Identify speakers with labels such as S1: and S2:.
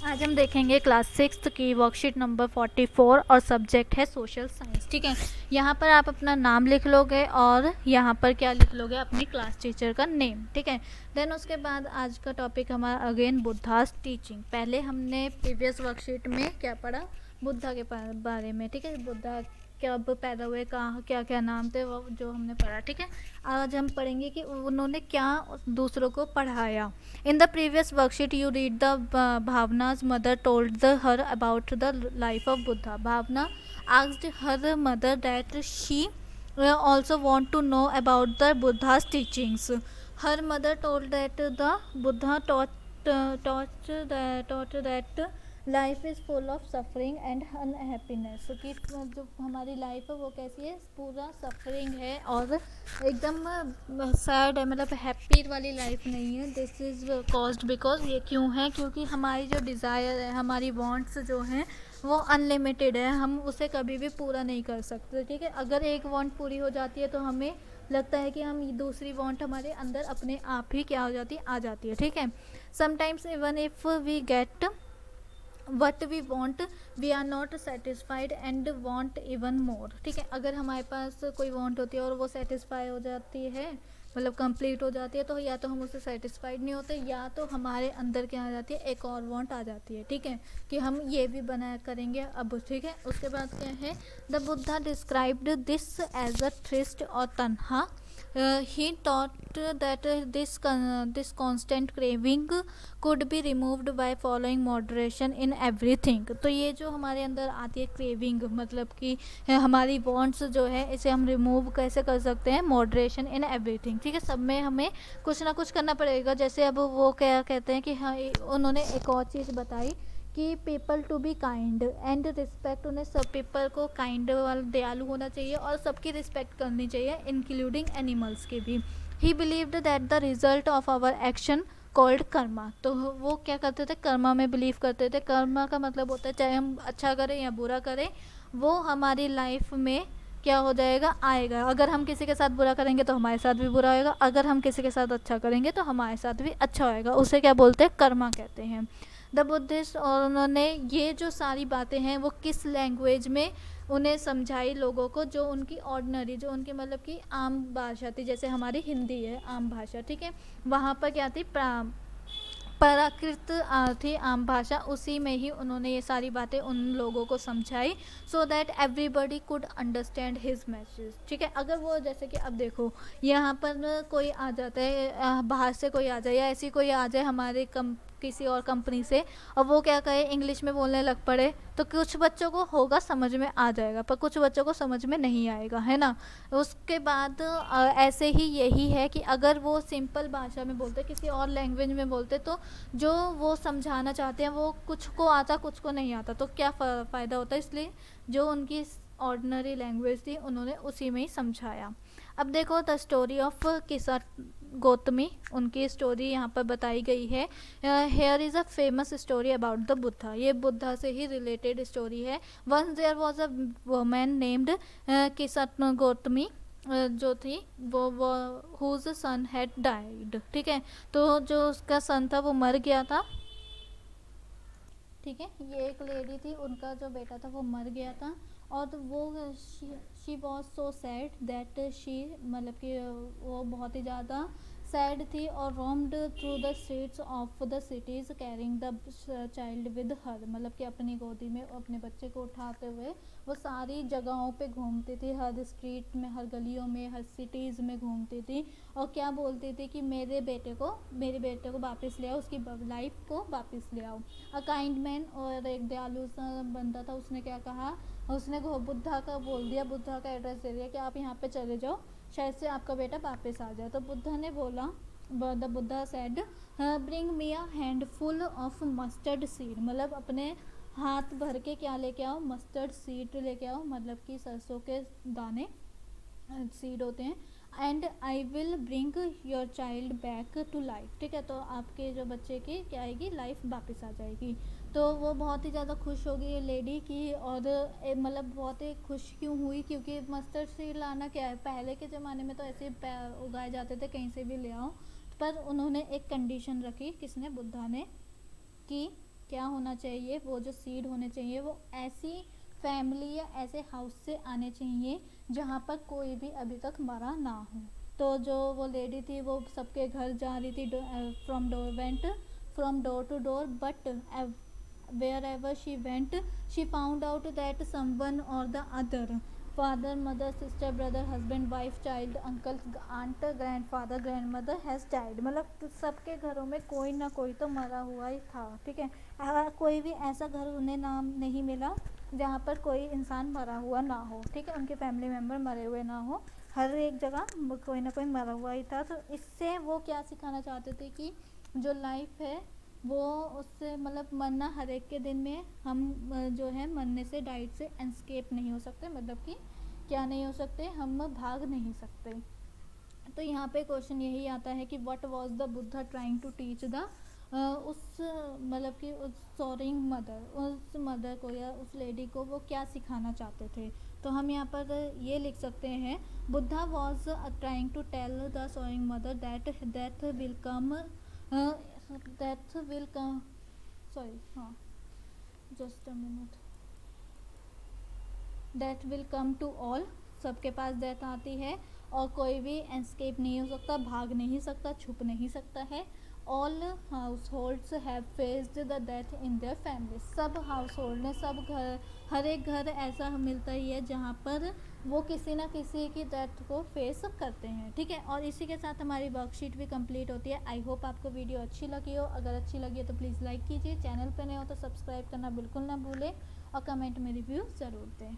S1: आज हम देखेंगे क्लास 6 की वर्कशीट नंबर 44 और सब्जेक्ट है सोशल साइंस। ठीक है, यहाँ पर आप अपना नाम लिख लोगे और यहाँ पर क्या लिख लोगे, अपनी क्लास टीचर का नेम। ठीक है, देन उसके बाद आज का टॉपिक हमारा अगेन बुद्धास टीचिंग। पहले हमने प्रीवियस वर्कशीट में क्या पढ़ा, बुद्धा के बारे में। ठीक है, बुद्धा कब पैदा हुए, कहाँ, क्या क्या नाम थे, वो जो हमने पढ़ा। ठीक है, आज हम पढ़ेंगे कि उन्होंने क्या दूसरों को पढ़ाया। In the previous worksheet, you read the Bhavna's mother told her about the life of Buddha. Bhavna asked her mother that she also want to know about the Buddha's teachings. Her mother told that the Buddha taught that life is full of suffering and unhappiness. कि जो हमारी life है वो कैसी है, पूरा suffering है और एकदम सैड है, मतलब हैप्पी वाली लाइफ नहीं है। दिस इज़ कॉज्ड बिकॉज, ये क्यों है, क्योंकि हमारी जो डिज़ायर है, हमारी वांट्स जो हैं वो अनलिमिटेड है, हम उसे कभी भी पूरा नहीं कर सकते। ठीक है, अगर एक वांट पूरी हो जाती है तो हमें लगता है कि हम दूसरी वांट हमारे अंदर अपने आप ही क्या हो जाती है, आ जाती है। ठीक है, sometimes even if we get what we want we are not satisfied and want even more. ठीक है, अगर हमारे पास कोई वॉन्ट होती है और वो सेटिस्फाई हो जाती है, मतलब कंप्लीट हो जाती है, तो या तो हम उससे सेटिस्फाइड नहीं होते, या तो हमारे अंदर क्या आ जाती है, एक और वॉन्ट आ जाती है। ठीक है, कि हम ये भी बनाया करेंगे अब। ठीक है, उसके बाद क्या है, the Buddha described this as a thirst और तन्हा। He taught that this constant craving could be removed by following moderation in everything। तो ये जो हमारे अंदर आती है क्रेविंग, मतलब कि हमारी वांट्स जो है, इसे हम रिमूव कैसे कर सकते हैं, मॉडरेशन इन एवरीथिंग। ठीक है, सब में हमें कुछ ना कुछ करना पड़ेगा। जैसे अब वो क्या कहते हैं कि हाँ, उन्होंने एक और चीज़ बताई कि people to be kind and respect. उन्हें सब पीपल को काइंड वाला, दयालु होना चाहिए और सबकी रिस्पेक्ट करनी चाहिए, इंक्लूडिंग एनिमल्स की भी। He believed that the result of our action called karma. तो वो क्या करते थे, कर्मा में बिलीव करते थे। कर्मा का मतलब होता है चाहे हम अच्छा करें या बुरा करें, वो हमारी लाइफ में क्या हो जाएगा, आएगा। अगर हम किसी के साथ बुरा करेंगे तो हमारे साथ भी बुरा होएगा, अगर हम किसी के साथ अच्छा करेंगे तो हमारे साथ भी अच्छा होएगा। उसे क्या बोलते हैं, कर्मा कहते हैं। द बुद्धिस्ट, और उन्होंने ये जो सारी बातें हैं वो किस लैंग्वेज में उन्हें समझाई लोगों को, जो उनकी ऑर्डिनरी, जो उनकी मतलब कि आम भाषा थी। जैसे हमारी हिंदी है आम भाषा। ठीक है, वहाँ पर क्या थी, प्राकृत थी आम भाषा, उसी में ही उन्होंने ये सारी बातें उन लोगों को समझाई, so that everybody could understand his message. ठीक है, अगर वो जैसे कि अब देखो, यहाँ पर कोई आ जाता है, बाहर से कोई आ जाए या ऐसी कोई आ जाए हमारे किसी और कंपनी से, और वो क्या कहे, इंग्लिश में बोलने लग पड़े, तो कुछ बच्चों को होगा समझ में आ जाएगा, पर कुछ बच्चों को समझ में नहीं आएगा, है ना। उसके बाद ऐसे ही यही है कि अगर वो सिंपल भाषा में बोलते, किसी और लैंग्वेज में बोलते, तो जो वो समझाना चाहते हैं वो कुछ को आता, कुछ को नहीं आता, तो क्या फ़ायदा होता है। इसलिए जो उनकी ऑर्डिनरी लैंग्वेज थी उन्होंने उसी में ही समझाया। अब देखो, द स्टोरी ऑफ किसा गौतमी, उनकी स्टोरी यहाँ पर बताई गई है। Here is a famous story about the Buddha. ये बुद्धा से ही रिलेटेड स्टोरी है। Once there was a woman named Kisa Gotami, जो थी वो हुज सन हैड डाइड। ठीक है, तो जो उसका सन था वो मर गया था। ठीक है, ये एक लेडी थी, उनका जो बेटा था वो मर गया था, और वो she was so sad that she, मतलब कि वो बहुत ही ज़्यादा सैड थी, और roamed through the streets of the cities carrying the child with her. मतलब कि अपनी गोदी में अपने बच्चे को उठाते हुए वो सारी जगहों पे घूमती थी, हर स्ट्रीट में, हर गलियों में, हर सिटीज़ में घूमती थी, और क्या बोलती थी कि मेरे बेटे को वापस ले आओ, उसकी लाइफ को वापस ले आओ। अ काइंड मैन, और एक दयालु सा बंदा था, उसने क्या कहा, उसने बुद्धा का बोल दिया, बुद्धा का एड्रेस दे दिया कि आप यहाँ पे चले जाओ, शायद से आपका बेटा वापस आ जाए। तो बुद्धा ने बोला, the Buddha said, bring me a handful of mustard seed. मतलब अपने हाथ भर के क्या लेके आओ, मस्टर्ड सीड लेके आओ, मतलब कि सरसों के दाने, सीड होते हैं। And I will bring your child back to life. ठीक है, तो आपके जो बच्चे की क्या आएगी, लाइफ वापस आ जाएगी। तो वो बहुत ही ज़्यादा खुश हो गई ये लेडी की, और मतलब बहुत ही खुश क्यों हुई, क्योंकि मस्टर्ड सीड लाना क्या है, पहले के ज़माने में तो ऐसे उगाए जाते थे, कहीं से भी ले आओ। पर उन्होंने एक कंडीशन रखी, किसने, बुद्धा ने, कि क्या होना चाहिए, वो जो सीड होने चाहिए वो ऐसी फैमिली या ऐसे हाउस से आने चाहिए जहाँ पर कोई भी अभी तक मरा ना हो। तो जो वो लेडी थी वो सबके घर जा रही थी, from door to door, but wherever she went she found out that someone or the other, father, mother, sister, brother, husband, wife, child, uncle, aunt, grandfather, grandmother has died। मतलब सबके घरों में कोई ना कोई तो मरा हुआ ही था, ठीक है। कोई भी ऐसा घर उन्हें नाम नहीं मिला जहाँ पर कोई इंसान मरा हुआ ना हो, ठीक है, उनके फैमिली मेम्बर मरे हुए ना हो, हर एक जगह कोई ना कोई मरा हुआ ही था। तो इससे वो क्या सिखाना चाहते थे कि जो लाइफ है वो उससे मतलब मरना हर एक के दिन में, हम जो है मरने से, डाइट से एस्केप नहीं हो सकते, मतलब कि क्या नहीं हो सकते, हम भाग नहीं सकते। तो यहाँ पे क्वेश्चन यही आता है कि what was the Buddha trying to teach the उस मतलब कि उस सॉरिंग मदर, उस मदर को या उस लेडी को वो क्या सिखाना चाहते थे। तो हम यहाँ पर ये लिख सकते हैं, Buddha was trying to tell the sorrowing mother that death will come, death will come, sorry, हाँ, just a minute, death will come to all, सबके पास डेथ आती है और कोई भी एस्केप नहीं हो सकता, भाग नहीं सकता, छुप नहीं सकता है। All house holds have faced the death in their family, सब हाउस होल्ड ने, सब घर, हर एक घर ऐसा मिलता ही है जहाँ पर वो किसी ना किसी की डेथ को फेस करते हैं, ठीक है। और इसी के साथ हमारी वर्कशीट भी कंप्लीट होती है। आई होप आपको वीडियो अच्छी लगी हो, अगर अच्छी लगी है तो प्लीज़ लाइक कीजिए, चैनल पर नए हो तो सब्सक्राइब करना बिल्कुल ना भूलें और कमेंट में रिव्यू ज़रूर दें।